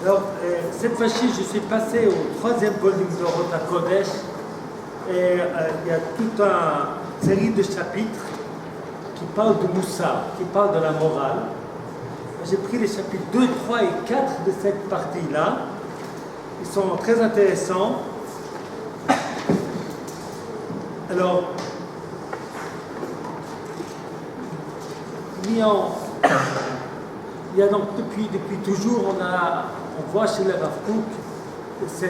Alors, cette fois-ci, je suis passé au troisième volume de Orot HaKodesh et il y a toute une série de chapitres qui parlent de Moussa, qui parlent de la morale. J'ai pris les chapitres 2, 3 et 4 de cette partie-là. Ils sont très intéressants. Alors, il y a donc depuis toujours, on voit chez le Rav Kook ce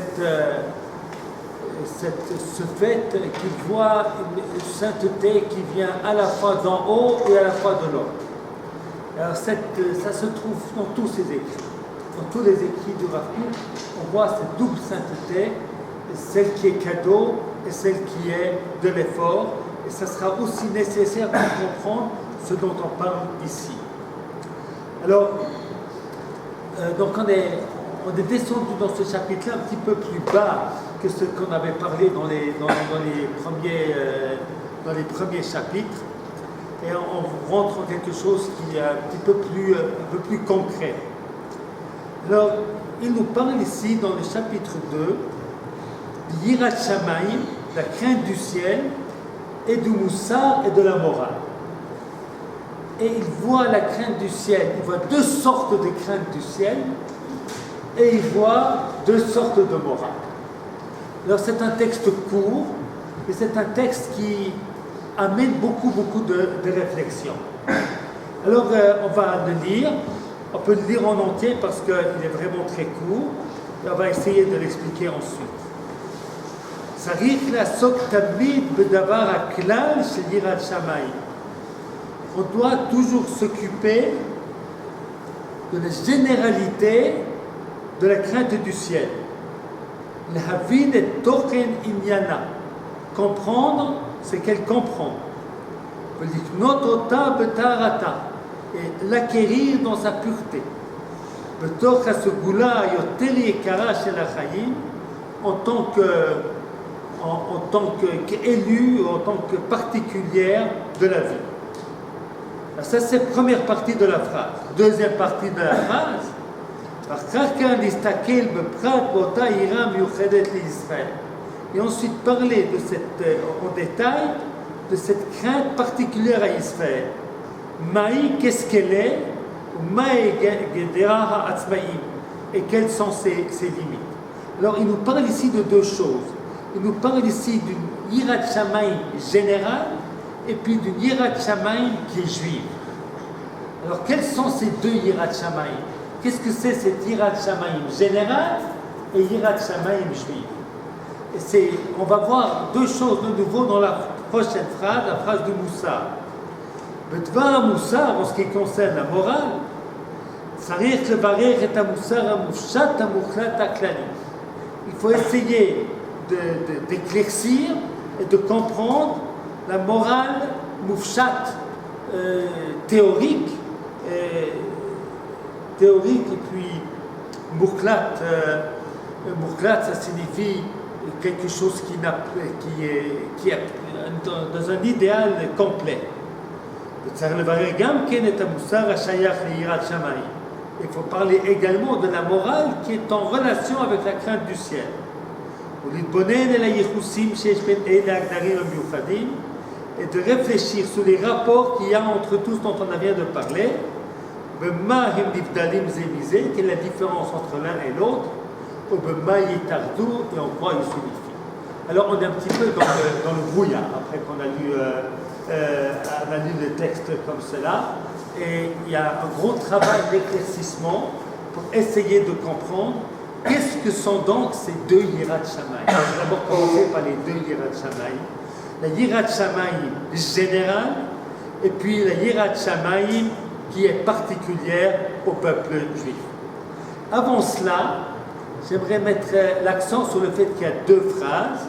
fait qu'il voit une sainteté qui vient à la fois d'en haut et à la fois de l'homme. Alors ça se trouve dans tous ses écrits. Dans tous les écrits du Rav Kook, on voit cette double sainteté, celle qui est cadeau et celle qui est de l'effort. Et ça sera aussi nécessaire pour comprendre ce dont on parle ici. Alors, donc on est descendu dans ce chapitre-là un petit peu plus bas que ce qu'on avait parlé dans les premiers chapitres, et on rentre en quelque chose qui est un peu plus concret. Alors, il nous parle ici dans le chapitre 2 d'Yirat Shamayim, la crainte du ciel, et du Moussar et de la morale. Et il voit la crainte du ciel, il voit deux sortes de crainte du ciel, et il voit deux sortes de morale. Alors c'est un texte court, et c'est un texte qui amène beaucoup de réflexion. Alors on va le lire, on peut le lire en entier parce qu'il est vraiment très court, et on va essayer de l'expliquer ensuite. Sarich la'asok tamid bedavar haklal shel yirat shamayim. On doit toujours s'occuper de la généralité de la crainte du ciel. L'havin et tochen inyana. Comprendre ce qu'elle comprend. L'iknot ota betarata. Et l'acquérir dans sa pureté. Betoch hasegula yoter yekara shel hachayim. En tant qu'élu, en tant que particulière de la vie. Ça, c'est la première partie de la phrase. Deuxième partie de la phrase, et ensuite parler de en détail de cette crainte particulière à Israël. Maï, qu'est-ce qu'elle est? Et quelles sont ses limites? Alors, il nous parle ici de deux choses. Il nous parle ici d'une Yirat Shamayim générale et puis d'une Yirat Shamayim qui est juive. Alors, quels sont ces deux Yirat Shamayim? Qu'est-ce que c'est cette Yirat Shamayim générale et Yirat Shamayim juive? Et on va voir deux choses de nouveau dans la prochaine phrase, la phrase de Moussa. Betvar Moussa, en ce qui concerne la morale, Sarich levarech et Moussar amufshat amuchlat aklali. Il faut essayer d'éclaircir et de comprendre la morale moufchat théorique et puis mouklat, ça signifie quelque chose qui est dans un idéal complet. Il faut parler également de la morale qui est en relation avec la crainte du ciel. Et de réfléchir sur les rapports qu'il y a entre tous dont on vient de parler, quelle est la différence entre l'un et l'autre, et en quoi ils s'unifient. Alors on est un petit peu dans le brouillard, après qu'on a lu le texte comme cela, et il y a un gros travail d'éclaircissement pour essayer de comprendre qu'est-ce que sont donc ces deux Yirat Shamayim. On va d'abord commencer par les deux Yirat Shamayim. La Yirat Shamayim générale et puis la Yirat Shamayim qui est particulière au peuple juif. Avant cela, j'aimerais mettre l'accent sur le fait qu'il y a deux phrases.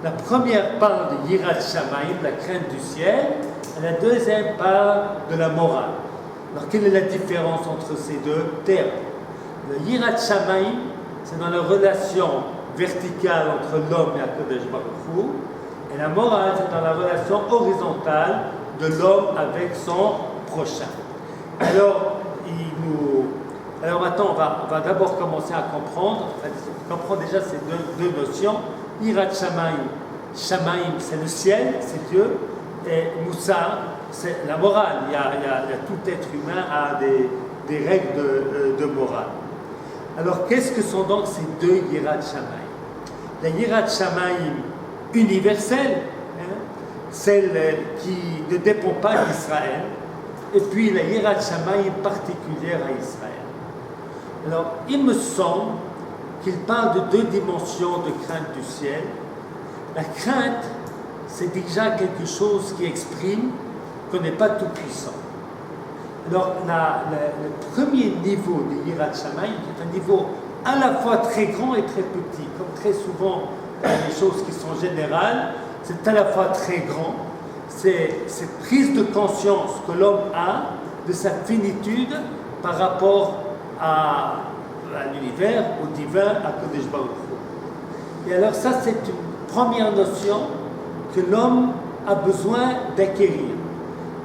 La première parle de Yirat Shamayim, la crainte du ciel, et la deuxième parle de la morale. Alors quelle est la différence entre ces deux termes? Le Yirat Shamayim, c'est dans la relation verticale entre l'homme et HaKadosh Baruch Hu, et la morale, c'est dans la relation horizontale de l'homme avec son prochain. Alors, Alors maintenant, on va d'abord commencer à comprendre déjà ces deux notions. Yirat Shamayim, Shamayim c'est le ciel, c'est Dieu, et Moussar c'est la morale. Il y a tout être humain a des règles de morale. Alors qu'est-ce que sont donc ces deux Yirat Shamayim? La Yirat Shamayim universelle, celle qui ne dépend pas d'Israël, et puis la Yirat Shamayim particulière à Israël. Alors, il me semble qu'il parle de deux dimensions de crainte du ciel. La crainte, c'est déjà quelque chose qui exprime qu'on n'est pas tout puissant. Alors, le premier niveau de Yirat Shamayim, qui est un niveau à la fois très grand et très petit, comme très souvent les choses qui sont générales, c'est à la fois très grand, c'est cette prise de conscience que l'homme a de sa finitude par rapport à l'univers, au divin, à Kodesh Baruch Hu. Et alors ça, c'est une première notion que l'homme a besoin d'acquérir.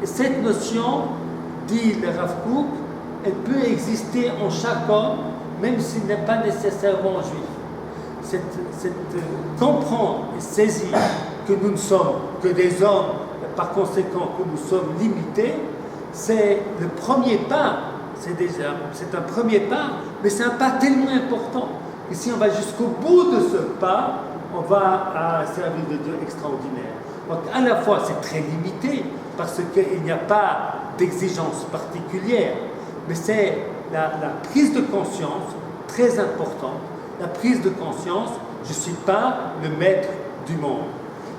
Et cette notion, dit le Rav Kook, elle peut exister en chaque homme, même s'il n'est pas nécessairement juif. Comprendre et saisir que nous ne sommes que des hommes, et par conséquent que nous sommes limités, c'est le premier pas. C'est un premier pas, mais c'est un pas tellement important que si on va jusqu'au bout de ce pas, on va à un service de Dieu extraordinaire. Donc à la fois c'est très limité parce qu'il n'y a pas d'exigence particulière, mais c'est la prise de conscience très importante, la prise de conscience, je ne suis pas le maître du monde.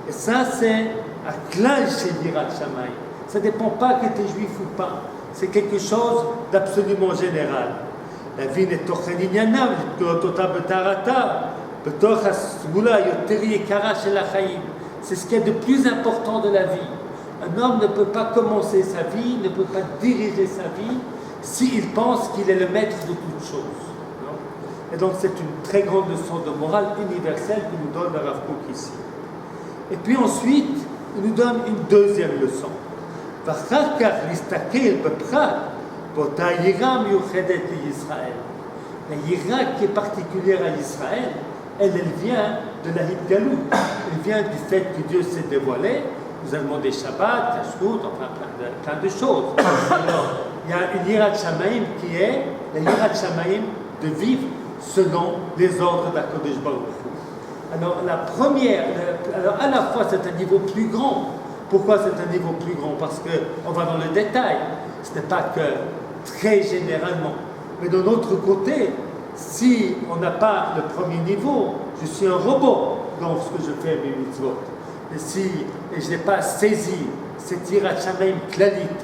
Et ça c'est à clash chez Yirat Shamayim. Ça ne dépend pas que tu es juif ou pas. C'est quelque chose d'absolument général. La vie n'est pas ענייניו, לתקנות אותה בטהרתה, בתוך הסגולה יותר יקרה של החיים. C'est ce qu'il y a de plus important de la vie. Un homme ne peut pas commencer sa vie, ne peut pas diriger sa vie, s'il pense qu'il est le maître de toute chose. Et donc c'est une très grande leçon de morale universelle que nous donne le Rav Kook ici. Et puis ensuite, il nous donne une deuxième leçon. ואחר כך להסתכל בפרט באותה יראה מיוחדת לישראל. La yira qui est particulière à Israël, elle vient de la Hitgalut. Elle vient du fait que Dieu s'est dévoilé. Nous allons demander Shabbat, Kashrut, enfin plein de choses. Alors, il y a une Yirat Shamayim qui est la Yirat Shamayim de vivre selon les ordres d'Akadosh Baruch Hu. Alors, la première, alors à la fois c'est un niveau plus grand. Pourquoi c'est un niveau plus grand? Parce qu'on va dans le détail. Ce n'est pas que très généralement. Mais de l'autre côté, si on n'a pas le premier niveau, je suis un robot dans ce que je fais mes mitzvot. Et je n'ai pas saisi cette Yirat Shamayim klalit,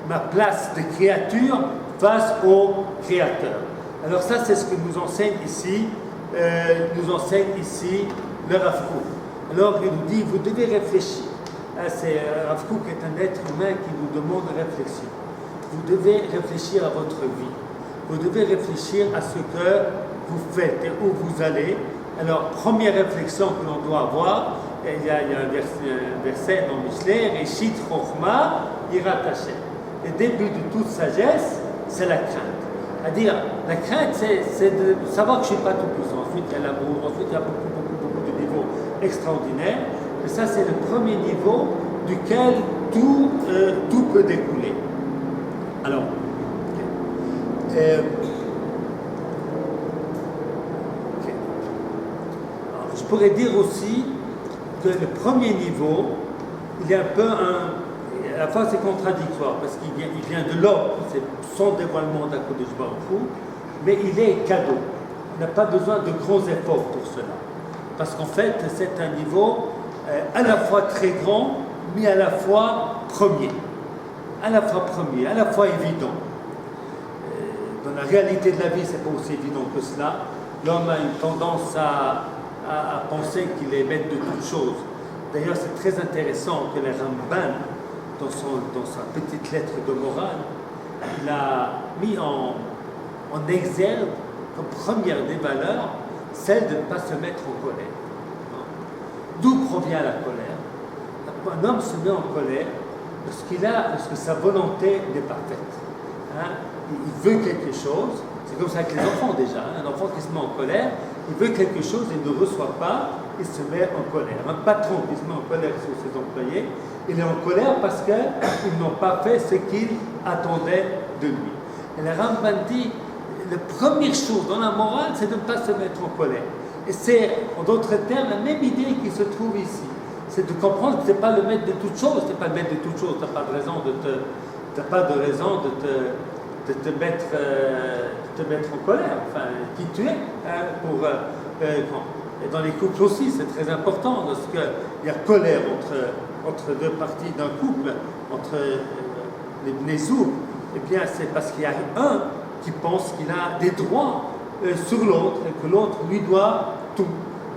ma place de créature face au Créateur. Alors ça, c'est ce que nous enseigne ici, le Rav Kook. Alors il nous dit, vous devez réfléchir. Rav Kook est un être humain qui nous demande réflexion. Vous devez réfléchir à votre vie. Vous devez réfléchir à ce que vous faites et où vous allez. Alors, première réflexion que l'on doit avoir, il y a un verset dans Michelet, Reshit Chochma Yirat Hashem. Le début de toute sagesse, c'est la crainte. C'est-à-dire, la crainte, c'est de savoir que je ne suis pas tout puissant. Ensuite, il y a l'amour, ensuite, il y a beaucoup de niveaux extraordinaires. Et ça, c'est le premier niveau duquel tout peut découler. Alors, je pourrais dire aussi que le premier niveau, il est un peu à la fois c'est contradictoire parce qu'il vient de l'homme, c'est son dévoilement d'Akadosh Baruch Hu, mais il est cadeau. On n'a pas besoin de grands efforts pour cela. Parce qu'en fait, c'est un niveau à la fois très grand, mais à la fois premier. À la fois évident. Dans la réalité de la vie, ce n'est pas aussi évident que cela. L'homme a une tendance à penser qu'il est maître de toutes choses. D'ailleurs, c'est très intéressant que le Ramban, dans sa petite lettre de morale, il a mis en exergue comme première des valeurs celle de ne pas se mettre en colère. D'où provient la colère? Un homme se met en colère lorsque sa volonté n'est pas faite. Il veut quelque chose, C'est comme ça avec les enfants déjà. Un enfant qui se met en colère, il veut quelque chose, il ne reçoit pas, il se met en colère. Un patron qui se met en colère sur ses employés, il est en colère parce qu'ils n'ont pas fait ce qu'il attendait de lui. Et le Rambam dit, la première chose dans la morale, c'est de ne pas se mettre en colère. Et c'est, en d'autres termes, la même idée qui se trouve ici. C'est de comprendre que ce n'est pas le maître de toutes choses, c'est pas le maître de toutes choses, tu n'as pas de raison de te mettre en colère, enfin, qui tu es. Et dans les couples aussi, c'est très important, parce qu'il y a colère entre deux parties d'un couple, entre les Bnei-Zoug, eh bien, c'est parce qu'il y a un qui pense qu'il a des droits sur l'autre, et que l'autre lui doit tout.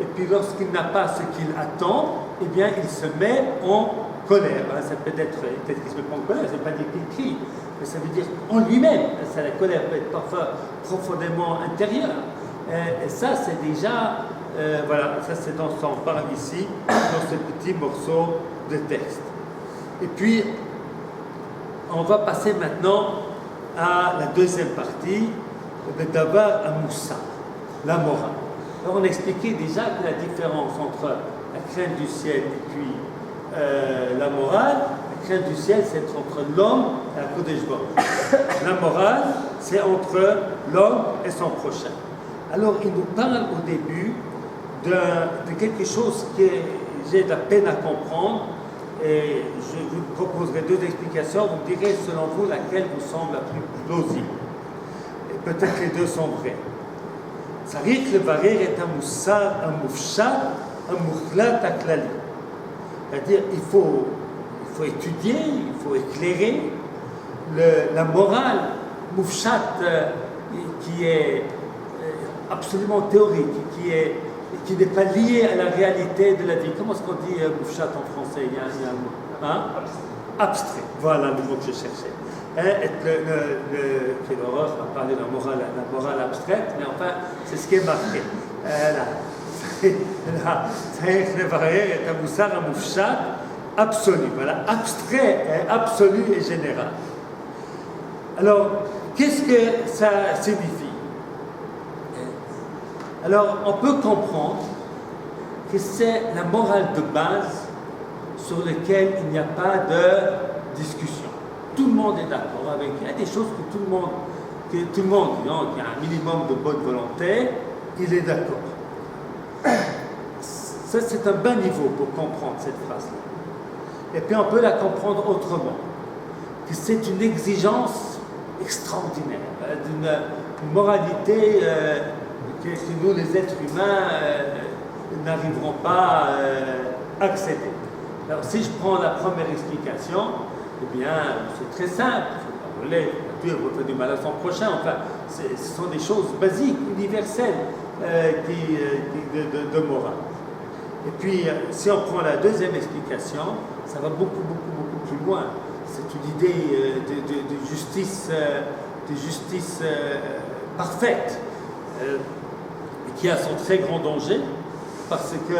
Et puis lorsqu'il n'a pas ce qu'il attend, eh bien il se met en colère. Ça peut être qu'il ne se met pas en colère, ça ne veut pas dire qu'il crie, mais ça veut dire en lui-même. La colère peut être parfois profondément intérieure. Et ça, c'est déjà, voilà, ça c'est dans ce qu'on parle ici, dans ce petit morceau de texte. Et puis, on va passer maintenant à la deuxième partie, le Davar Amoussa, la morale. Alors on expliquait déjà que la différence entre la crainte du ciel et puis la morale, la crainte du ciel c'est entre l'homme et la Kodesh Baruch. La morale c'est entre l'homme et son prochain. Alors il nous parle au début de quelque chose que j'ai de la peine à comprendre et je vous proposerai deux explications, vous me direz selon vous laquelle vous semble la plus plausible. Et peut-être les deux sont vraies. צריך לברר את המוסר המופשט המוחלט הכללי. C'est-à-dire, il faut étudier, il faut éclairer la morale moufchat qui est absolument théorique, qui n'est pas liée à la réalité de la vie. Comment est-ce qu'on dit moufchat en français? Il y a un mot. Hein? Abstrait. Voilà le mot que je cherchais. Quelle horreur, on va parler de la morale abstraite, mais enfin, c'est ce qui est marqué. C'est un moussar, un moufchat absolu. Voilà, abstrait, absolu et général. Alors, qu'est-ce que ça signifie? Alors, on peut comprendre que c'est la morale de base sur laquelle il n'y a pas de discussion. Tout le monde est d'accord avec. Il y a des choses que tout le monde, qui a un minimum de bonne volonté, il est d'accord. Ça, c'est un bon niveau pour comprendre cette phrase-là. Et puis on peut la comprendre autrement. Que c'est une exigence extraordinaire, d'une moralité que nous, les êtres humains, n'arriverons pas à accéder. Alors, si je prends la première explication, eh bien, c'est très simple. Il ne faut pas voler, il faut faire du mal à son prochain. Enfin, ce sont des choses basiques, universelles, de morale. Et puis, si on prend la deuxième explication, ça va beaucoup plus loin. C'est une idée de justice, parfaite, qui a son très grand danger, parce que,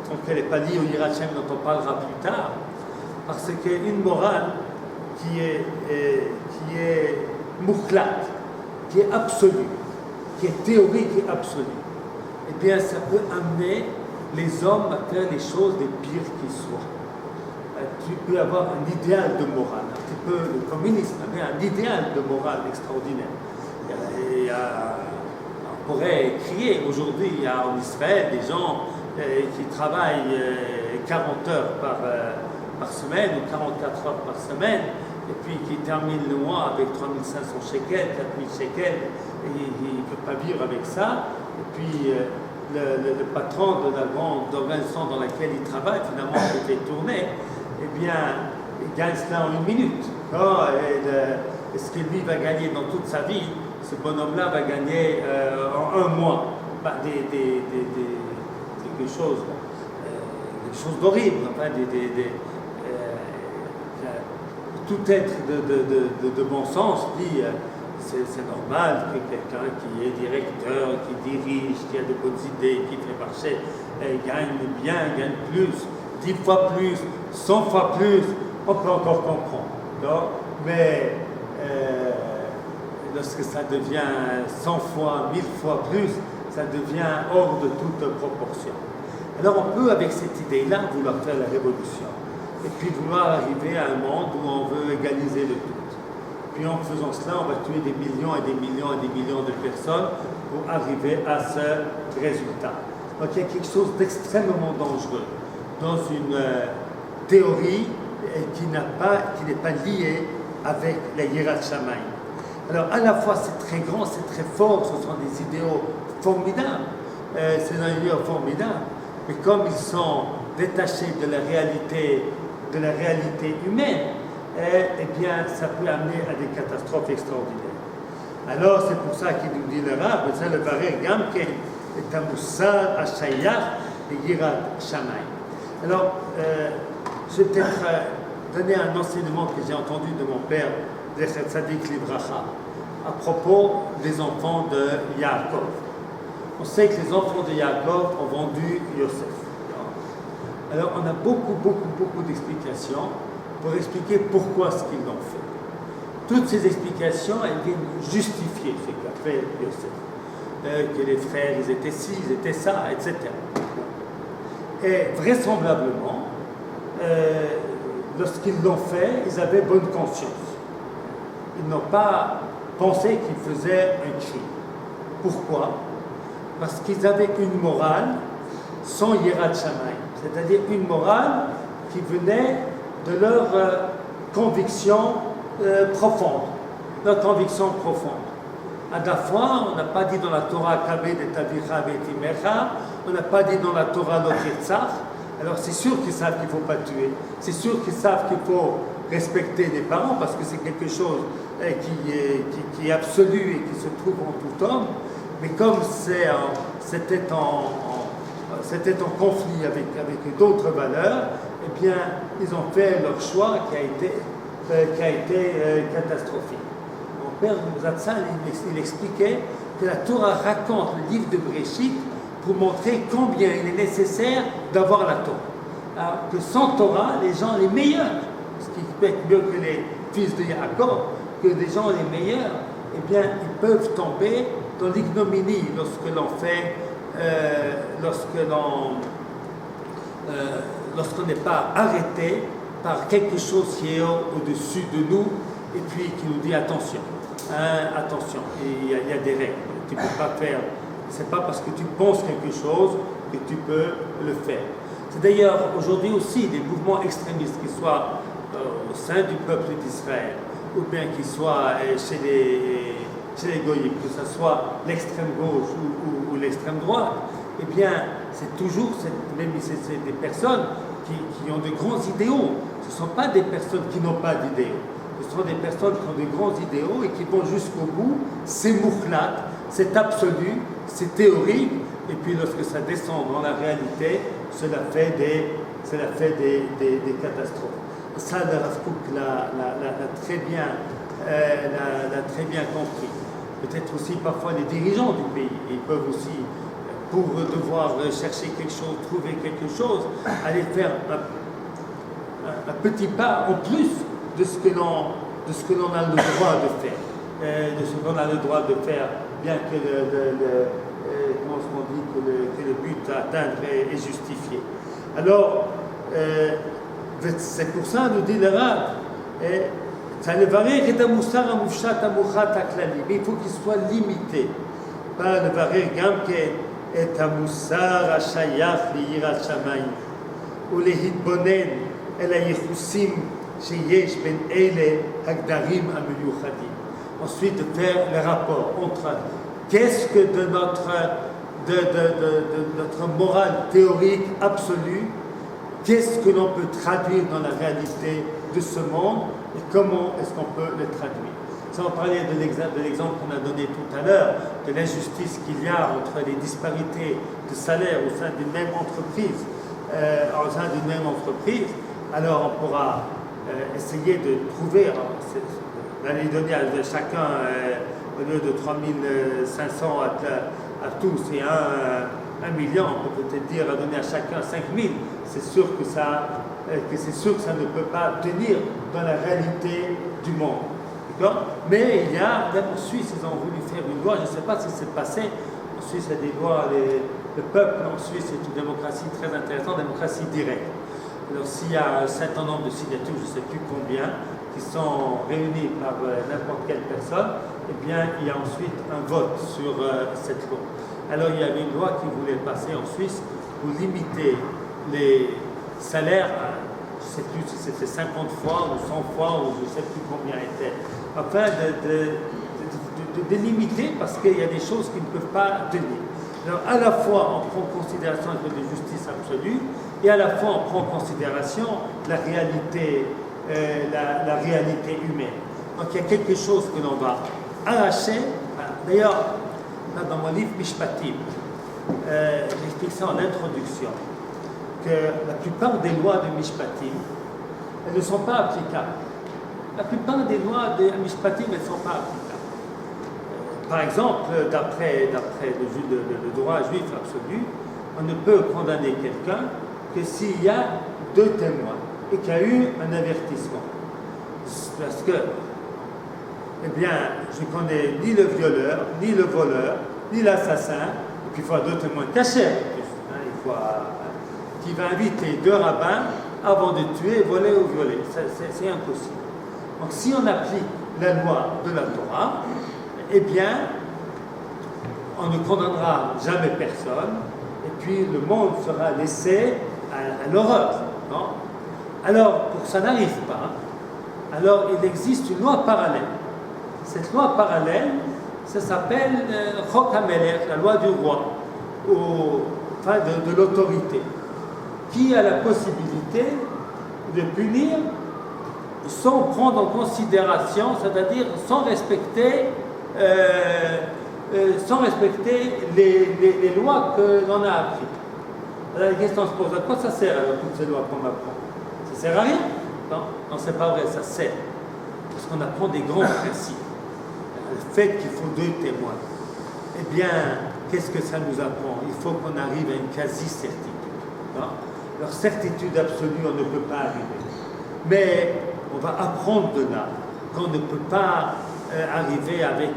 tant qu'elle n'est pas liée au Hirachem dont on parlera plus tard, parce qu'une morale qui est moukhlat, qui est absolue, qui est théorique et absolue, eh bien ça peut amener les hommes à faire les choses les pires qui soient. Tu peux avoir un idéal de morale, un petit peu le communisme avait un idéal de morale extraordinaire. On pourrait crier aujourd'hui, il y a en Israël des gens qui travaillent 40 heures par semaine ou 44 heures par semaine, et puis qui terminent le mois avec 3500 shekels, 4000 shekels, et il ne peut pas vivre avec ça. Et puis le patron de la grande organisation dans laquelle il travaille, finalement, il fait tourner, eh bien, il gagne cela en 1 minute. Et ce que lui va gagner dans toute sa vie, ce bonhomme-là va gagner en 1 mois. Quelque chose d'horrible, enfin, tout être de bon sens dit c'est normal que quelqu'un qui est directeur, qui dirige, qui a de bonnes idées, qui fait marcher, gagne bien, gagne plus, 10 fois plus, 100 fois plus, on peut encore comprendre. Mais lorsque ça devient 100 fois, 1000 fois plus, ça devient hors de toute proportion. Alors on peut, avec cette idée-là, vouloir faire la révolution. Et puis vouloir arriver à un monde où on veut égaliser le tout. Puis en faisant cela, on va tuer des millions et des millions et des millions de personnes pour arriver à ce résultat. Donc il y a quelque chose d'extrêmement dangereux dans une théorie qui n'est pas liée avec la Yirat Shamayim. Alors à la fois c'est très grand, c'est très fort, ce sont des idéaux formidables, c'est un idéal formidable, mais comme ils sont détachés de la réalité humaine, eh bien ça peut amener à des catastrophes extraordinaires. Alors c'est pour ça qu'il nous dit le Rav, c'est le Varer Gamken, et Tamussar Ashayach et Yirat Shamayim. Alors, je vais peut-être donner un enseignement que j'ai entendu de mon père, Zecher Tzadik Libracha, à propos des enfants de Yaakov. On sait que les enfants de Yaakov ont vendu Yosef. Alors, on a beaucoup d'explications pour expliquer pourquoi ce qu'ils l'ont fait. Toutes ces explications, elles viennent justifier ce qu'a fait Yosef. Que les frères, ils étaient ci, ils étaient ça, etc. Et vraisemblablement, lorsqu'ils l'ont fait, ils avaient bonne conscience. Ils n'ont pas pensé qu'ils faisaient un crime. Pourquoi? Parce qu'ils avaient une morale sans Yirat Shamayim, c'est-à-dire une morale qui venait de leur conviction profonde. Leur conviction profonde. À la fois, on n'a pas dit dans la Torah Kabed et Tavicha Betimecha, on n'a pas dit dans la Torah Lotirtzach. Alors c'est sûr qu'ils savent qu'il ne faut pas tuer, c'est sûr qu'ils savent qu'il faut respecter les parents parce que c'est quelque chose qui est absolu et qui se trouve en tout homme, mais comme c'était en conflit avec d'autres valeurs, eh bien ils ont fait leur choix qui a été catastrophique. Mon père Zatzal, il expliquait que la Torah raconte le livre de Bréchit pour montrer combien il est nécessaire d'avoir la Torah. Alors que sans Torah, les gens les meilleurs, ce qui peut être mieux que les fils de Yaakov, que les gens les meilleurs, eh bien, ils peuvent tomber dans l'ignominie lorsque l'on fait, lorsqu'on n'est pas arrêté par quelque chose qui est au-dessus de nous et puis qui nous dit attention, attention, il y a des règles, tu ne peux pas faire. C'est pas parce que tu penses quelque chose que tu peux le faire. C'est d'ailleurs aujourd'hui aussi des mouvements extrémistes, qui soient au sein du peuple d'Israël, ou bien qui soient chez les goyim, que ce soit l'extrême gauche ou l'extrême droite, eh bien, c'est toujours, même c'est des personnes qui ont de grands idéaux. Ce ne sont pas des personnes qui n'ont pas d'idéaux. Ce sont des personnes qui ont de grands idéaux et qui vont jusqu'au bout. C'est mouklat, c'est absolu, c'est théorique, et puis lorsque ça descend dans la réalité, cela fait des catastrophes. Ça, le Rav Kook l'a très bien compris. Peut-être aussi parfois les dirigeants du pays, ils peuvent aussi, pour devoir chercher quelque chose, trouver quelque chose, aller faire un petit pas en plus de ce que l'on a le droit de faire. De ce qu'on a le droit de faire, bien que le but à atteindre est justifié. Alors, c'est pour ça, nous dit le Rav, mais il faut qu'il soit limité par le Varer Gamken et Tamussar Ashayach Liyirat Shamayim ou les Hitbonen et la Yechusim Sheyesh Ben Ele Hagdarim Ameyuchadim. Ensuite, de faire le rapport entre qu'est-ce que de notre morale théorique absolue, qu'est-ce que l'on peut traduire dans la réalité de ce monde et comment est-ce qu'on peut le traduire. Sans parler de l'exemple qu'on a donné tout à l'heure, de l'injustice qu'il y a entre les disparités de salaire au sein d'une même entreprise, alors on pourra essayer de trouver, d'aller donner à chacun, au lieu de 3500 à tous et 1 million, on peut peut-être dire à donner à chacun 5000, c'est sûr que ça ne peut pas tenir dans la réalité du monde. Mais il y a, même en Suisse, ils ont voulu faire une loi, je ne sais pas si c'est passé, en Suisse il y a des lois, le peuple en Suisse est une démocratie très intéressante, démocratie directe. Alors s'il y a un certain nombre de signatures, je ne sais plus combien, qui sont réunies par n'importe quelle personne, eh bien il y a ensuite un vote sur cette loi. Alors il y avait une loi qui voulait passer en Suisse pour limiter les salaires à, je ne sais plus si c'était 50 fois ou 100 fois ou je ne sais plus combien était. Enfin, de limiter parce qu'il y a des choses qui ne peuvent pas tenir. Alors, à la fois, on prend en considération un peu de justice absolue et à la fois, on prend en considération la réalité, la réalité humaine. Donc, il y a quelque chose que l'on va arracher. D'ailleurs, dans mon livre Mishpatim, j'explique ça en introduction, que la plupart des lois de Mishpatim, elles ne sont pas applicables. La plupart des lois de Mishpatim, elles ne sont pas applicables. Par exemple, d'après le droit juif absolu, on ne peut condamner quelqu'un que s'il y a 2 témoins et qu'il y a eu un avertissement. Parce que, eh bien, je ne connais ni le violeur, ni le voleur, ni l'assassin, et puis il faut 2 témoins cachés. Il faut qui va inviter 2 rabbins avant de tuer, voler ou violer. C'est impossible. Donc si on applique la loi de la Torah, eh bien, on ne condamnera jamais personne, et puis le monde sera laissé à l'horreur. Alors, pour que ça n'arrive pas, alors il existe une loi parallèle. Cette loi parallèle, ça s'appelle Chok HaMelech, la loi du roi, enfin de l'autorité, qui a la possibilité de punir sans prendre en considération, c'est-à-dire sans respecter les lois que l'on a apprises. Alors la question se pose, à quoi ça sert alors toutes ces lois qu'on apprend? Ça sert à rien? Non, c'est pas vrai, ça sert. Parce qu'on apprend des grands principes. Le fait qu'il faut 2 témoins, eh bien, qu'est-ce que ça nous apprend? Il faut qu'on arrive à une quasi-certitude. Alors, certitude absolue, on ne peut pas arriver. Mais on va apprendre de là qu'on ne peut pas arriver avec...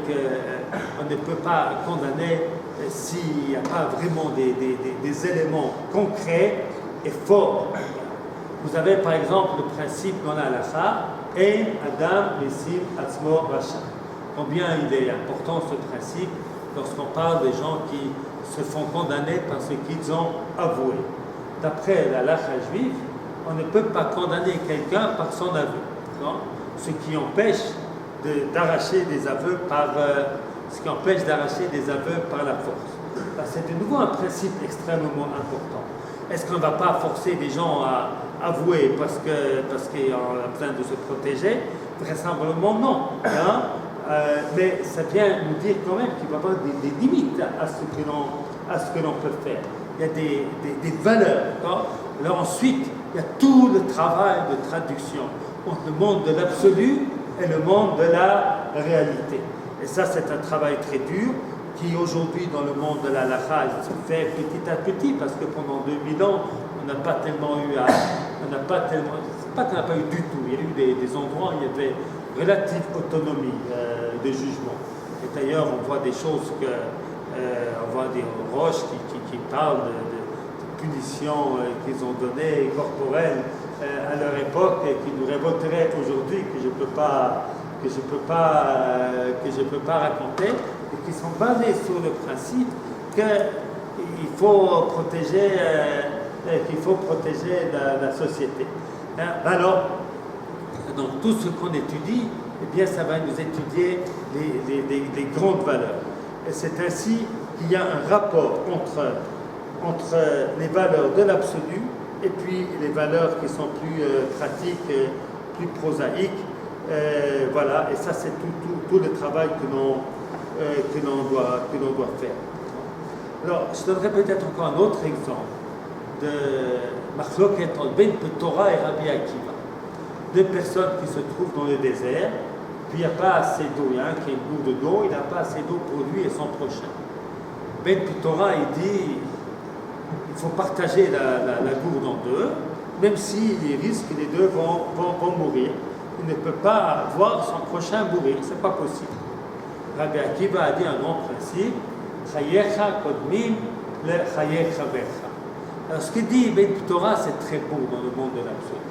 on ne peut pas condamner s'il n'y a pas vraiment des éléments concrets et forts. Vous avez par exemple le principe dans la halakha, Ein Adam Mesim Atzmo Racha. Combien il est important ce principe lorsqu'on parle des gens qui se font condamner parce qu'ils ont avoué. D'après la halakha juive, on ne peut pas condamner quelqu'un par son aveu. Ce qui empêche d'arracher des aveux par la force. C'est de nouveau un principe extrêmement important. Est-ce qu'on ne va pas forcer des gens à avouer parce qu'ils ont besoin de se protéger? Vraisemblablement non. Mais ça vient nous dire quand même qu'il va y avoir des limites à ce que l'on peut faire. Il y a des valeurs. Alors ensuite, il y a tout le travail de traduction entre le monde de l'absolu et le monde de la réalité. Et ça, c'est un travail très dur qui aujourd'hui dans le monde de la halakha se fait petit à petit parce que pendant 2000 ans, on n'a pas tellement eu c'est pas qu'on n'a pas eu du tout, il y a eu des endroits où il y avait relative autonomie de jugement. Et d'ailleurs, on voit des choses on voit des roches qui parlent de punitions qu'ils ont données corporelles à leur époque et qui nous révolteraient aujourd'hui, que je peux pas raconter, et qui sont basées sur le principe qu'il faut protéger la société. Alors, donc tout ce qu'on étudie, eh bien, ça va nous étudier les grandes valeurs. Et c'est ainsi qu'il y a un rapport entre les valeurs de l'absolu et puis les valeurs qui sont plus pratiques, plus prosaïques. Voilà, et ça c'est tout le travail que l'on doit faire. Alors, je donnerai peut-être encore un autre exemple de Machloket entre Ben Torah et Rabbi Akiva. 2 personnes qui se trouvent dans le désert, puis il n'y a pas assez d'eau, il y a un qui a une gourde d'eau, il n'a pas assez d'eau pour lui et son prochain. Ben Torah, il dit il faut partager la gourde en 2, même s'il risque que les 2 vont mourir. il ne peut pas voir son prochain mourir, c'est pas possible. Rabbi Akiva a dit un grand principe, Chayecha kodmim le chayecha vecha. Alors ce que dit Ben Torah, c'est très beau dans le monde de l'absolu.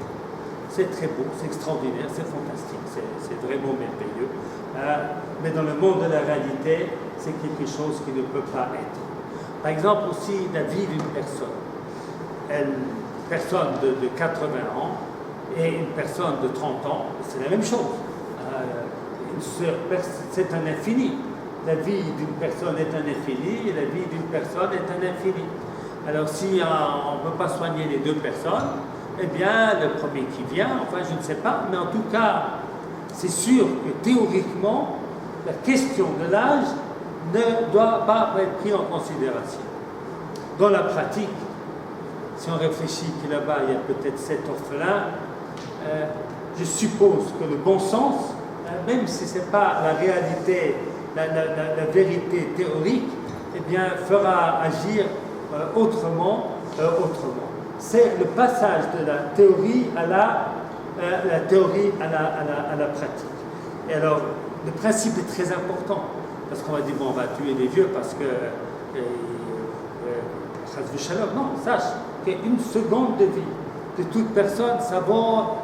C'est très beau, c'est extraordinaire, c'est fantastique, c'est vraiment merveilleux. Mais dans le monde de la réalité, c'est quelque chose qui ne peut pas être. Par exemple aussi la vie d'une personne. Une personne de 80 ans et une personne de 30 ans, c'est la même chose. C'est un infini. La vie d'une personne est un infini et la vie d'une personne est un infini. Alors si on ne peut pas soigner les deux personnes, eh bien le premier qui vient, enfin je ne sais pas, mais en tout cas, c'est sûr que théoriquement, la question de l'âge ne doit pas être prise en considération. Dans la pratique, si on réfléchit que là-bas il y a peut-être 7 orphelins, je suppose que le bon sens, même si ce n'est pas la réalité, la vérité théorique, eh bien, fera agir autrement. C'est le passage de la théorie à la théorie à la pratique. Et alors, le principe est très important, parce qu'on va dire, bon, on va tuer les vieux parce que non, sache qu'une seconde de vie de toute personne, ça vaut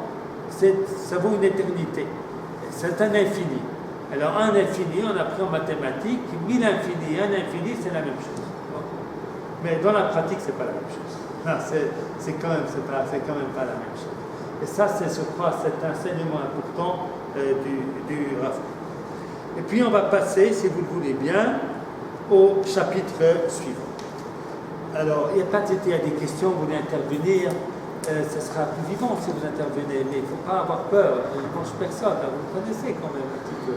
une éternité. C'est un infini. Alors, un infini, on a pris en mathématiques, 1000 infinis, un infini, c'est la même chose. Mais dans la pratique, c'est pas la même chose. Non, c'est quand même pas la même chose. Et ça, c'est, je crois, cet enseignement important du Rav. Et puis, on va passer, si vous le voulez bien, au chapitre suivant. Alors, il y a des questions, vous voulez intervenir, ce sera plus vivant si vous intervenez, mais il ne faut pas avoir peur, je ne mange personne, là, vous le connaissez quand même un petit peu.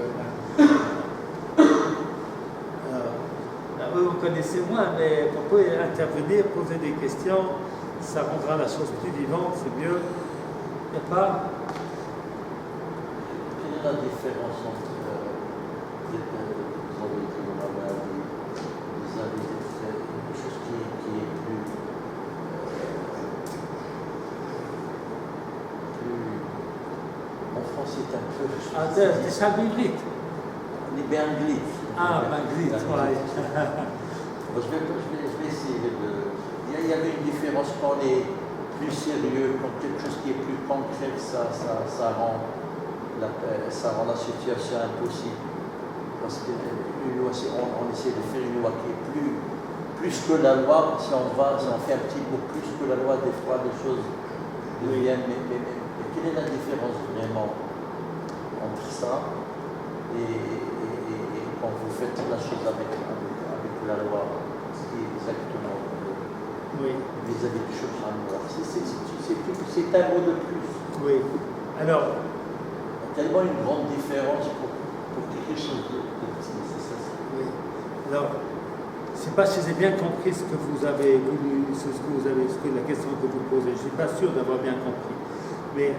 Vous connaissez moins, mais vous pouvez intervenir, poser des questions, ça rendra la chose plus vivante, c'est mieux. Il n'y a pas. Quelle est la différence entre quelque chose qui est plus en français c'est un peu. Des chapitres. Les Benglis. Benglis, oui. Je vais essayer de. Il y avait une différence quand on est plus sérieux, quand quelque chose qui est plus concret, ça rend la situation impossible. Parce qu'une loi, on essaie de faire une loi qui est plus que la loi. Si on fait un petit peu plus que la loi, des fois les choses deviennent. Mais quelle est la différence vraiment entre ça et quand vous faites la chose avec la loi, c'est exactement vis-à-vis du Shulchan Aruch. C'est un mot de plus. Oui. Alors, il y a tellement une grande différence pour quelque chose de petit. Oui. Alors, je ne sais pas si j'ai bien compris ce que vous avez voulu, la question que vous posez. Je ne suis pas sûr d'avoir bien compris. Mais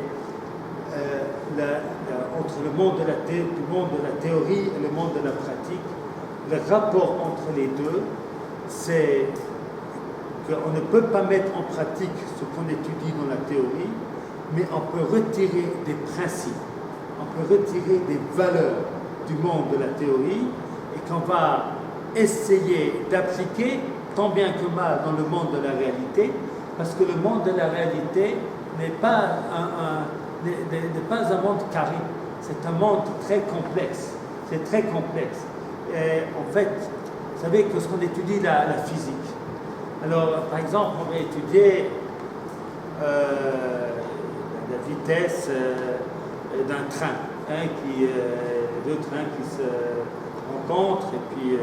entre le monde de la théorie et le monde de la pratique, le rapport entre les deux, c'est qu'on ne peut pas mettre en pratique ce qu'on étudie dans la théorie, mais on peut retirer des principes, on peut retirer des valeurs du monde de la théorie et qu'on va essayer d'appliquer tant bien que mal dans le monde de la réalité, parce que le monde de la réalité n'est pas un monde carré, c'est un monde très complexe. C'est très complexe. Et en fait, vous savez que ce qu'on étudie la physique. Alors, par exemple, on va étudier la vitesse d'un train, deux trains qui se rencontrent et puis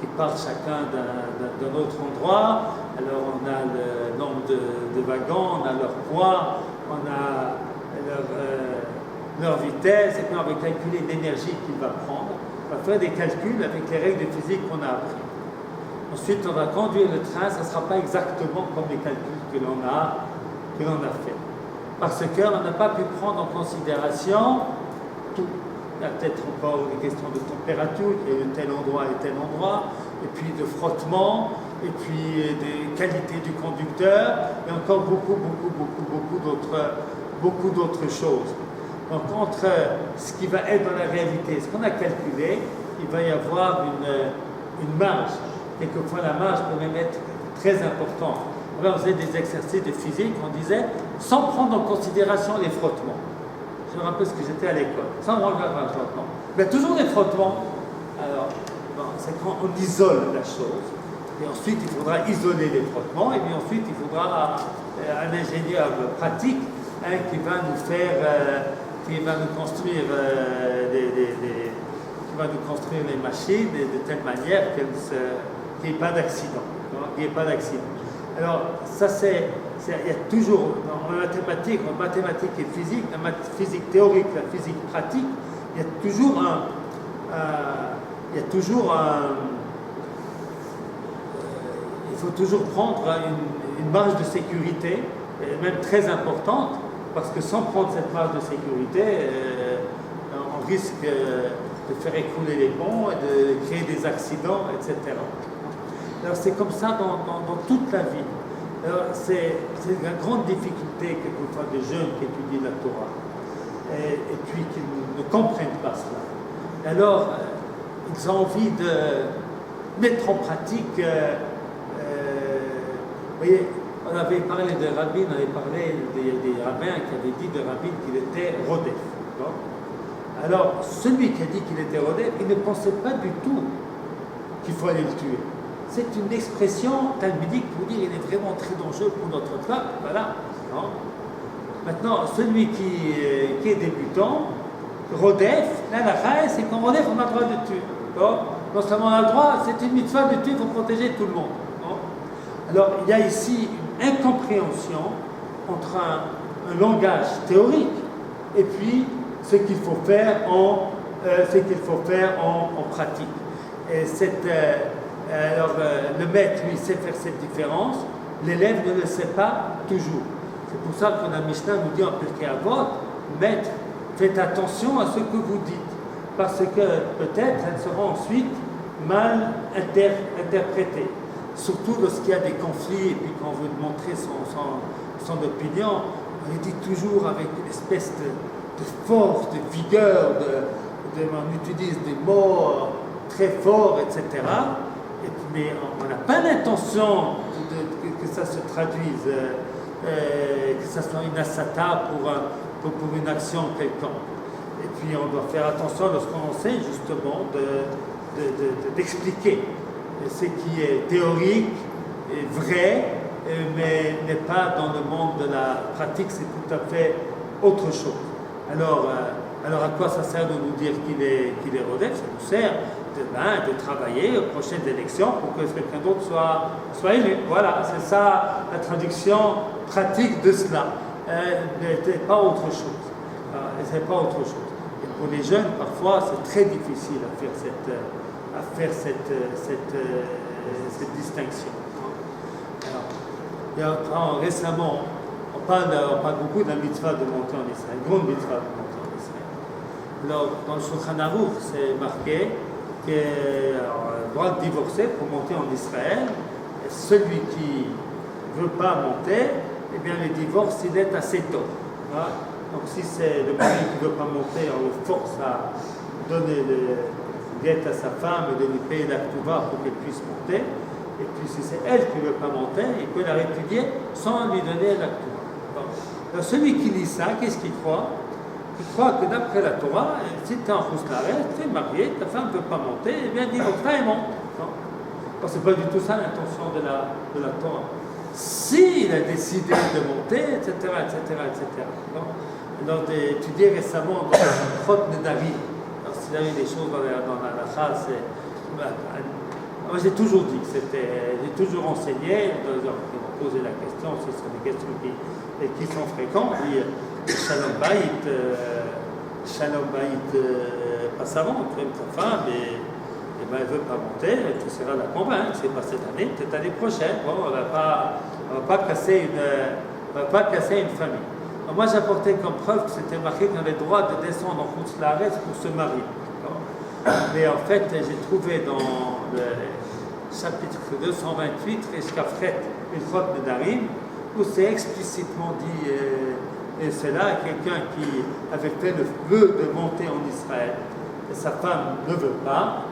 qui partent chacun d'un autre endroit. Alors, on a le nombre de wagons, on a leur poids, on a leur vitesse, et puis on va calculer l'énergie qu'il va prendre. On va faire des calculs avec les règles de physique qu'on a appris. Ensuite, on va conduire le train, ça ne sera pas exactement comme les calculs que l'on a fait. Parce qu'on n'a pas pu prendre en considération tout. Il y a peut-être encore des questions de température, il y a tel endroit et tel endroit, et puis de frottement, et puis des qualités du conducteur, et encore beaucoup d'autres choses. Donc entre ce qui va être dans la réalité et ce qu'on a calculé, il va y avoir une marge. Quelquefois la marge peut même être très importante. Là, on faisait des exercices de physique, on disait, sans prendre en considération les frottements. Je me rappelle ce que j'étais à l'école, sans prendre en frottement. Mais toujours des frottements. Alors, bon, c'est quand on isole la chose. Et ensuite, il faudra isoler les frottements. Et puis ensuite, il faudra un ingénieur pratique qui va nous faire, qui va nous construire qui va nous construire les machines de telle manière qu'il n'y ait pas d'accident. Il n'y ait pas d'accident. Alors, ça c'est, il y a toujours, en mathématiques et physique, la physique théorique, la physique pratique, il y a toujours il faut toujours prendre une marge de sécurité, même très importante, parce que sans prendre cette marge de sécurité, on risque de faire écrouler les ponts et de créer des accidents, etc. Alors c'est comme ça dans toute la vie. Alors c'est la grande difficulté quelquefois des jeunes qui étudient la Torah et puis qui ne comprennent pas cela. Alors ils ont envie de mettre en pratique. Vous voyez, on avait parlé de Rabbi, on avait parlé des rabbins qui avaient dit de Rabbi qu'il était Rodef. Alors, celui qui a dit qu'il était Rodef, il ne pensait pas du tout qu'il faut aller le tuer. C'est une expression talmudique pour dire qu'il est vraiment très dangereux pour notre peuple. Voilà. Non. Maintenant, celui qui est débutant, Rodef, la c'est qu'en Rodef, on a le droit de tuer. Non seulement on a le droit, c'est une mitzvah de tuer, il faut protéger tout le monde. Non. Alors, il y a ici une incompréhension entre un langage théorique et puis ce qu'il faut faire en pratique. Et alors, le maître, lui, sait faire cette différence, l'élève ne le sait pas toujours. C'est pour ça qu'on a Mishnah nous dit en Pirkei Avot, maître, faites attention à ce que vous dites, parce que peut-être elle sera ensuite mal interprétée. Surtout lorsqu'il y a des conflits et puis qu'on veut montrer son opinion, on dit toujours avec une espèce de force, de vigueur, on utilise des mots très forts, etc. Mais on n'a pas l'intention que ça se traduise, que ça soit une asata pour une action quelconque. Et puis on doit faire attention lorsqu'on enseigne justement d'expliquer ce qui est théorique, est vrai, mais n'est pas dans le monde de la pratique, c'est tout à fait autre chose. Alors à quoi ça sert de nous dire qu'il est Rodef? Ça nous sert de travailler aux prochaines élections pour que quelqu'un d'autre soit élu. Voilà, c'est ça la traduction pratique de cela. C'est pas autre chose. C'est pas autre chose. Et pour les jeunes, parfois, c'est très difficile à faire cette distinction. Alors, récemment, on parle beaucoup de la mitzvah de monter en Israël, une grande mitzvah de monter en Israël. Alors, dans le Shulchan Aruch, c'est marqué qu'on a le droit de divorcer pour monter en Israël. Et celui qui ne veut pas monter, eh bien, le divorce, il est assez tôt. Voilà. Donc, si c'est le mari qui ne veut pas monter, on le force à donner le guette à sa femme et de lui payer la k'tuva pour qu'elle puisse monter. Et puis si c'est elle qui ne veut pas monter, il peut la répudier sans lui donner la k'tuva. Alors celui qui lit ça, qu'est-ce qu'il croit? Il croit que d'après la Torah, si tu es en Chouslaret, tu es marié, ta femme ne peut pas monter, et bien divorce-la et monte. Ce n'est pas du tout ça l'intention de la Torah. S'il a décidé de monter, etc., etc., etc. Alors, d'étudier récemment dans le Chot Nedarim, s'il y avait des choses dans la halakha, moi j'ai toujours dit que j'ai toujours enseigné, ils m'ont posé la question, ce sont des questions qui sont fréquentes, dit Shalom Bayit, passe avant, tu aimes ta femme et ben, elle ne veut pas monter, tu seras la convaincre, c'est pas cette année, peut-être l'année prochaine, bon, on ne va pas casser une famille. Alors moi j'apportais comme preuve que c'était marqué qu'on avait le droit de descendre en Chutz La'aretz pour se marier. Mais en fait, j'ai trouvé dans le chapitre 228, Reshkafret, Ilchot Nedarim, où c'est explicitement dit Et c'est là quelqu'un qui avait fait le vœu de monter en Israël, et sa femme ne veut pas.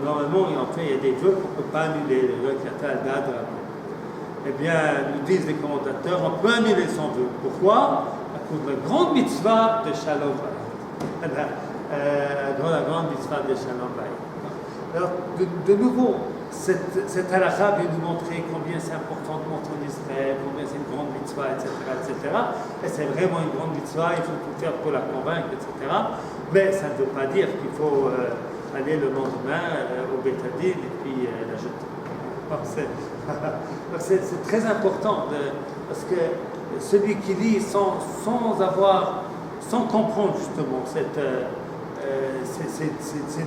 Normalement, il y a des vœux qu'on ne peut pas annuler, le vœu Katal d'Adra. Eh bien, nous disent les commentateurs, on peut annuler son vœu. Pourquoi? À cause de la grande mitzvah de Shalom Bayit. La grande mitzvah de Shalom Bayit. Alors, de nouveau, cette halakha vient nous montrer combien c'est important de monter en Israël, combien c'est une grande mitzvah, etc., etc. Et c'est vraiment une grande mitzvah, il faut tout faire pour la convaincre, etc. Mais ça ne veut pas dire qu'il faut aller le lendemain au Bétadine et puis la jeter. C'est très important parce que celui qui lit sans comprendre justement ces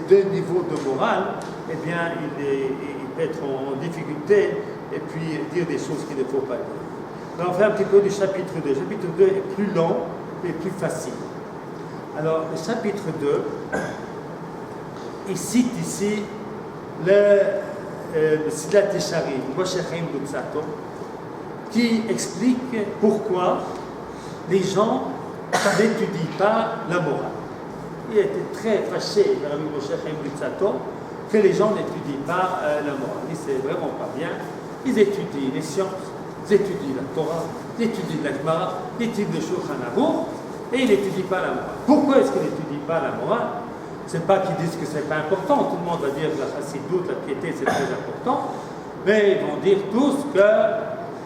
deux niveaux de morale, eh bien il peut être en difficulté et puis dire des choses qu'il ne faut pas dire. Alors on fait un petit peu du chapitre 2. Le chapitre 2 est plus long et plus facile. Alors le chapitre 2, il cite ici le Silat Yesharim, Moshe Chaim Luzzatto, qui explique pourquoi les gens n'étudient pas la morale. Il était très fâché, le Rabbi Moshe Chaim Luzzatto, que les gens n'étudient pas la morale. Il dit c'est vraiment pas bien. Ils étudient les sciences, ils étudient la Torah, ils étudient la Gemara, ils étudient le Shulchan Aruch, et ils n'étudient pas la morale. Pourquoi est-ce qu'ils n'étudient pas la morale? C'est pas qu'ils disent que c'est pas important, tout le monde va dire que la chassidoute, la piété, c'est très important, mais ils vont dire tous que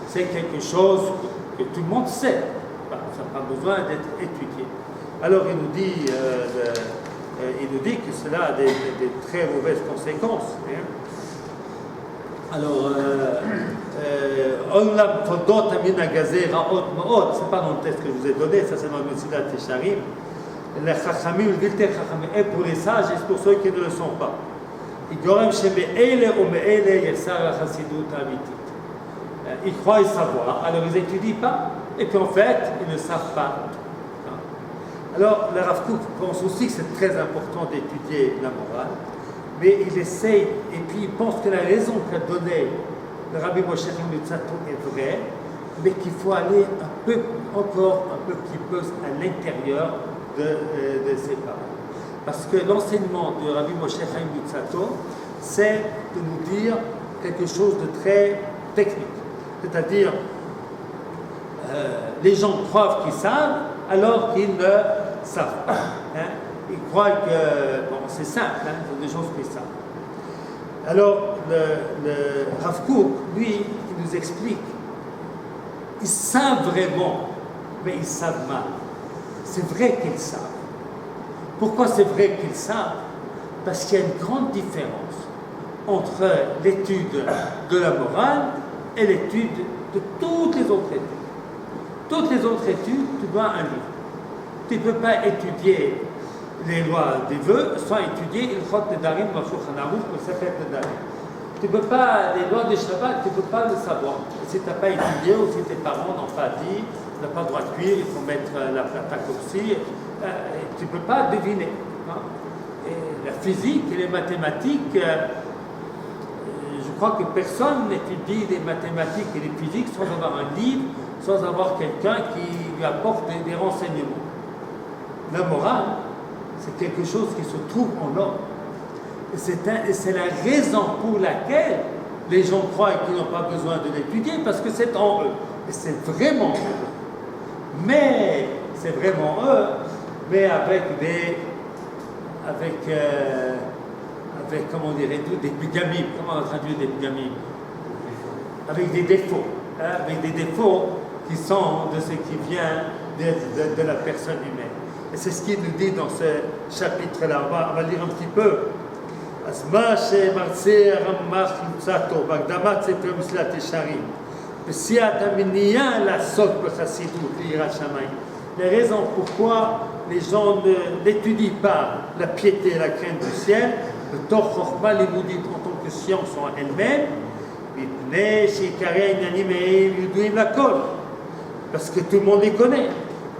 c'est quelque chose que tout le monde sait. Ça n'a pas besoin d'être étudié. Alors il nous dit que cela a des très mauvaises conséquences. Hein. Alors, c'est pas dans le texte que je vous ai donné, ça c'est dans le Mesilat Yesharim. Les Chachamim, le Vilter Chachamim, est pour les sages et pour ceux qui ne le sont pas. Ils croient savoir, alors ils n'étudient pas, et puis en fait, ils ne savent pas. Alors, le Rav Kook pense aussi que c'est très important d'étudier la morale, mais il essaye, et puis il pense que la raison qu'a donnée le Rabbi Moshe Chaim Luzzatto est vraie, mais qu'il faut aller encore un petit peu à l'intérieur de ces paroles. Parce que l'enseignement de Rabbi Moshe Chaim Luzzatto, c'est de nous dire quelque chose de très technique. C'est-à-dire, les gens croient qu'ils savent, alors qu'ils ne savent pas. Hein? Ils croient que, bon, c'est simple, hein, c'est des choses qu'ils savent. Alors, le Rav Kook, lui, il nous explique, ils savent vraiment, mais ils savent mal. C'est vrai qu'ils savent. Pourquoi c'est vrai qu'ils savent? Parce qu'il y a une grande différence entre l'étude de la morale et l'étude de toutes les autres études. Toutes les autres études, tu dois un livre. Tu ne peux pas étudier les lois des vœux sans étudier une Chot Nedarim dans Shulchan Aruch, le Sefer Nedarim. Tu ne peux pas, les lois des Shabbat, tu ne peux pas le savoir. Si tu n'as pas étudié ou si tes parents n'ont pas dit, tu n'as pas le droit de cuire, il faut mettre la plata comme ci, tu ne peux pas deviner. Hein? Et la physique et les mathématiques, je crois que personne n'étudie les mathématiques et les physiques sans avoir un livre, sans avoir quelqu'un qui lui apporte des renseignements. La morale, c'est quelque chose qui se trouve en l'homme. Et c'est la raison pour laquelle les gens croient qu'ils n'ont pas besoin de l'étudier, parce que c'est en eux. Et c'est vraiment eux. Mais, c'est vraiment eux, mais avec comment dirait-on, des bigamim. Comment on traduit des bigamim? Avec des défauts. Hein, avec des défauts qui sont de ce qui vient de la personne humaine. Et c'est ce qu'il nous dit dans ce chapitre-là. On va lire un petit peu. אז מה שמרצה הרמ"ח Luzzatto בהקדמת ספר מסילת ישרים, בסייעת המניעה לעסוק בחסידות ויראת שמיים. Les raisons pourquoi les gens n'étudient pas la piété et la crainte du ciel, le tort chorma limoudit en tant que science en elle-même, מפני שעיקרי העניינים האלה ידועים לכל, parce que tout le monde les connaît.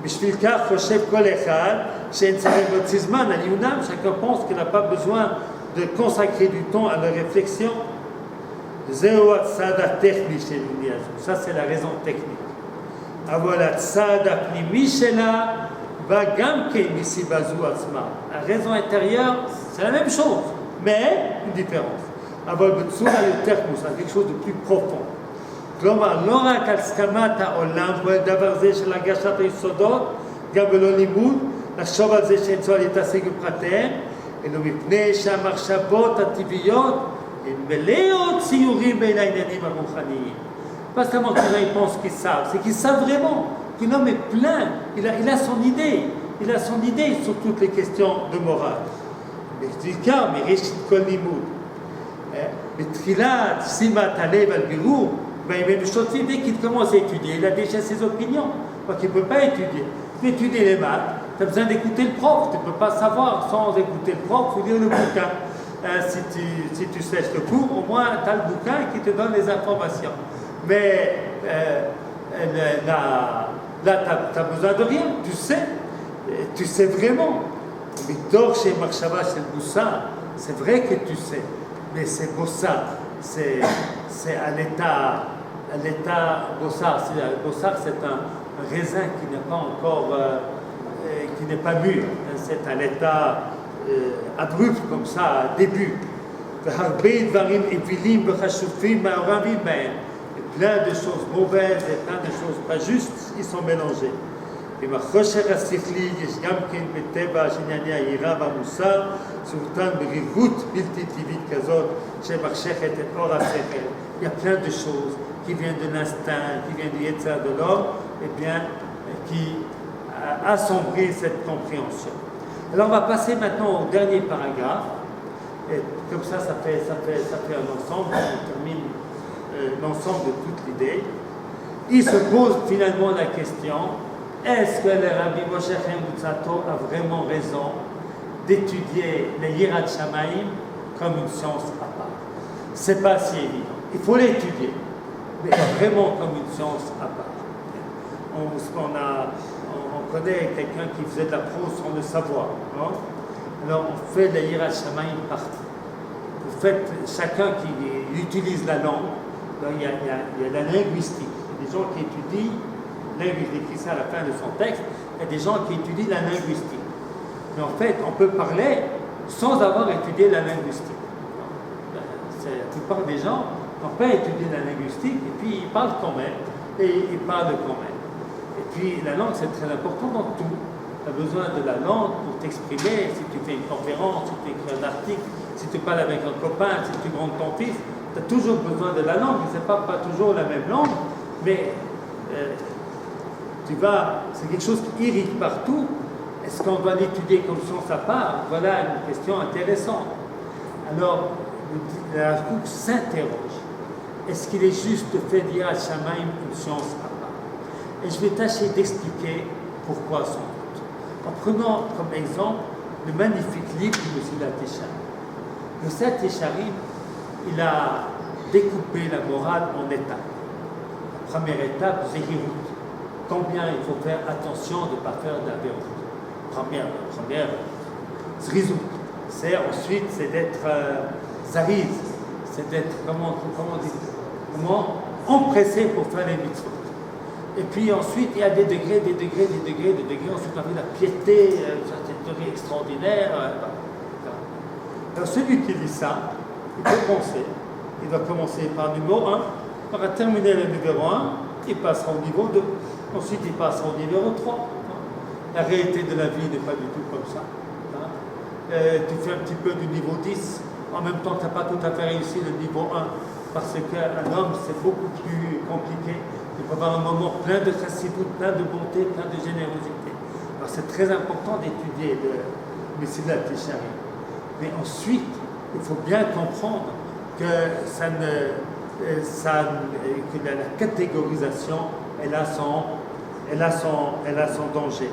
בשביל כך חושב כל אחד שאין צריך להוציא זמן על עיונם, chacun pense qu'il n'a pas besoin de consacrer du temps à la réflexion. Ça, c'est la raison technique. אבל הצד הפנימי שלה va גם כן מסיבה זו עצמה. La raison intérieure, c'est la même chose, mais une différence. אבל בצורה יותר מוסר, quelque chose de plus profond. כלומר, לא רק הסכמת העולם פועל דבר זה של הגשת היסודות, גם בלא לימוד, לחשוב על זה שאין צורך להתעסק בפרטיהם, אלא מפני שהמחשבות הטבעיות הן מלאות ציורים בין העניינים הרוחניים. Pas seulement qu'ils pensent qu'ils savent, c'est qu'ils savent vraiment que l'homme est plein, il a son idée sur toutes les questions de morale. Mais je dis car, mais riche de kol limoud. בתחילת שימת הלב על בירור, dès qu'il commence à étudier, il a déjà ses opinions, donc il ne peut pas étudier. Tu peux étudier les maths, tu as besoin d'écouter le prof, tu ne peux pas savoir sans écouter le prof, il faut lire le bouquin. Si tu sèches le cours, au moins tu as le bouquin qui te donne les informations. Mais là tu n'as besoin de rien, tu sais vraiment. Mais d'or chez Marshava, chez le Boussa, c'est vrai que tu sais, mais c'est Bossar, c'est à l'état Bossar. Bossar, c'est un raisin qui n'est pas encore, qui n'est pas mûr, c'est à l'état abrupt comme ça, début. Plein de choses mauvaises et plein de choses pas justes, ils sont mélangés. עם החושך השכלי יש גם כן בטבע שענייני היראה והמוסר סולטן בריהוט בלתי טבעית כזאת שמחשכת את אור השכל. Il y a plein de choses qui viennent de l'instinct, qui viennent du Yetzer de l'homme, et bien qui assombrissent cette compréhension. Alors on va passer maintenant au dernier paragraphe, et comme ça fait un ensemble, on termine l'ensemble de toute l'idée. Il se pose finalement la question: est-ce que le Rabbi Moshe Chaim Luzzatto a vraiment raison d'étudier le Yirat Shamayim comme une science à part? C'est pas si évident. Il faut l'étudier, mais vraiment comme une science à part. On connaît quelqu'un qui faisait de la prose sans le savoir. Non? Alors on fait le Yirat Shamayim partout. Vous faites, chacun qui utilise la langue, il y a la linguistique. Il y a des gens qui étudient. Là, il écrit ça à la fin de son texte, il y a des gens qui étudient la linguistique. Mais en fait, on peut parler sans avoir étudié la linguistique. La plupart des gens n'ont pas étudié la linguistique et puis ils parlent quand même, et ils parlent quand même. Et puis la langue, c'est très important dans tout. Tu as besoin de la langue pour t'exprimer. Si tu fais une conférence, si tu écris un article, si tu parles avec un copain, si tu grondes ton fils, tu as toujours besoin de la langue. Ce n'est pas toujours la même langue, mais c'est quelque chose qui irrite partout. Est-ce qu'on doit l'étudier comme science à part? Voilà une question intéressante. Alors, la Kouk s'interroge. Est-ce qu'il est juste de faire d'Yirat Shamayim une science à part? Et je vais tâcher d'expliquer pourquoi sans doute. En prenant comme exemple le magnifique livre du Mesilat Yesharim. Le Mesilat Yesharim, il a découpé la morale en étapes. La première étape, Zehirut. Combien il faut faire attention de ne pas faire d'Averut. Première Zrizut. Ensuite, c'est d'être Zariz. C'est d'être, comment empressé pour faire les mitzvot. Et puis ensuite, il y a des degrés. Ensuite, on a vu la piété, cette théorie extraordinaire. Alors, celui qui dit ça, il peut penser. Il doit commencer par le numéro 1, il va terminer le numéro 1, il passera au niveau 2. Ensuite, il passera au numéro 3. La réalité de la vie n'est pas du tout comme ça. Tu fais un petit peu du niveau 10. En même temps, tu n'as pas tout à fait réussi le niveau 1. Parce qu'un homme, c'est beaucoup plus compliqué. Il faut avoir un moment plein de chassidout, plein de bonté, plein de générosité. Alors, c'est très important d'étudier le Mesilat Yesharim. Mais ensuite, il faut bien comprendre que que la catégorisation, elle a son danger.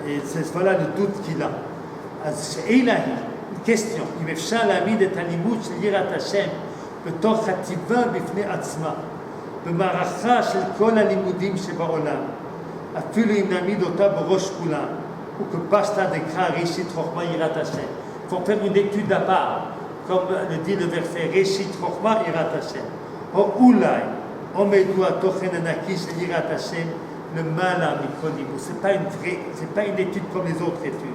Et voilà le doute qu'il a. Une question. אם אפשר להעמיד את הלימוד של יראת השם בתוך חטיבה בפני עצמה, במערכה של כל הלימודים שבעולם, אפילו אם נעמיד אותה בראש כולם, וכפשטה דקרא ראשית חוכמה יראת השם. Il faut faire une étude à part, comme le dit le verset, ראשית חוכמה יראת השם. או אולי, C'est pas c'est pas une étude comme les autres études.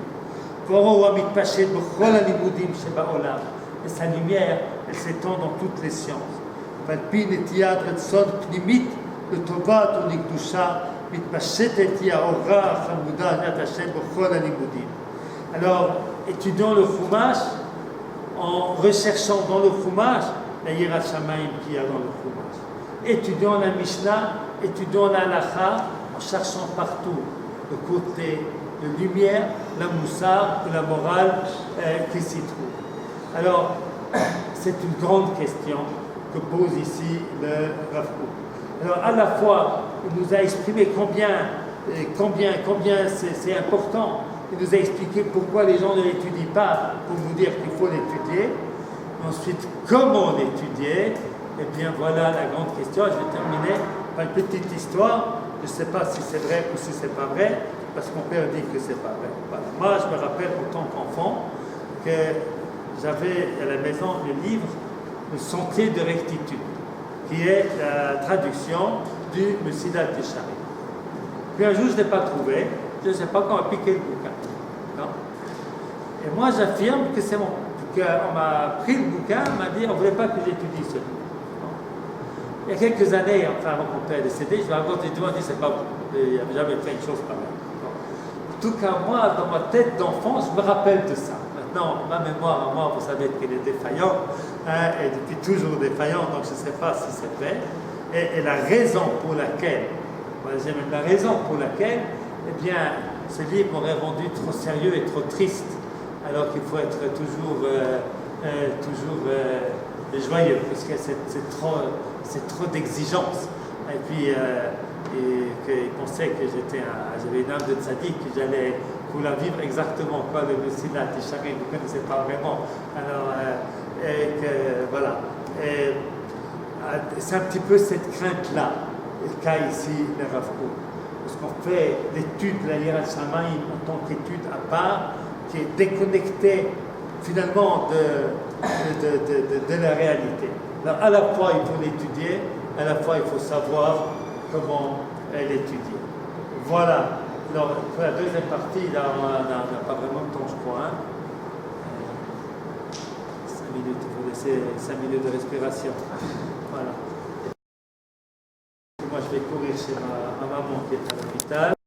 Et sa lumière, elle s'étend dans toutes les sciences. Alors, étudions le Chumash en recherchant dans le Chumash la Yirat Shamayim qu'il y a dans le Chumash. Étudions la Mishnah, étudions la Halacha en cherchant partout le côté de lumière, la moussar et la morale qui s'y trouve. Alors, c'est une grande question que pose ici le Rav Kook. Alors, à la fois, il nous a exprimé combien c'est important. Il nous a expliqué pourquoi les gens ne l'étudient pas, pour nous dire qu'il faut l'étudier. Ensuite, comment l'étudier? Eh bien, voilà la grande question. Je vais terminer par une petite histoire. Je ne sais pas si c'est vrai ou si ce n'est pas vrai, parce que mon père dit que ce n'est pas vrai. Voilà. Moi, je me rappelle en tant qu'enfant que j'avais à la maison le livre Le Sentier de Rectitude, qui est la traduction du Mesilat Yesharim. Puis un jour, je ne l'ai pas trouvé. Je ne sais pas quand on a piqué le bouquin. Non? Et moi, j'affirme que c'est mon. Qu'on m'a pris le bouquin, on m'a dit on ne voulait pas que j'étudie ce livre. Il y a quelques années, enfin avant mon père est décédé, je me raconte, je me dis c'est pas bon. Il n'avait jamais fait une chose pareille. En tout cas, moi, dans ma tête d'enfant, je me rappelle de ça. Maintenant, ma mémoire à moi, vous savez qu'elle est défaillante, et depuis toujours défaillante, donc je ne sais pas si c'est vrai. Et la raison pour laquelle, j'ai même la raison pour laquelle, eh bien, ce livre m'aurait rendu trop sérieux et trop triste, alors qu'il faut être toujours joyeux, parce que c'est trop d'exigence. Et puis, il pensait que j'avais une âme de tzaddik, que j'allais vouloir vivre exactement quoi le Mesilat Yesharim, vous ne connaissez pas vraiment. Alors, voilà. C'est un petit peu cette crainte-là qu'a ici le Rav Kook. Parce qu'on fait l'étude de la Yirat Shamayim en tant qu'étude à part, qui est déconnectée finalement de la réalité. Alors, à la fois, il faut l'étudier, à la fois, il faut savoir comment l'étudier. Voilà. Alors, pour la deuxième partie, là, on n'a pas vraiment de temps, je crois. 5 minutes, il faut laisser 5 minutes de respiration. Voilà. Moi, je vais courir chez ma maman qui est à l'hôpital.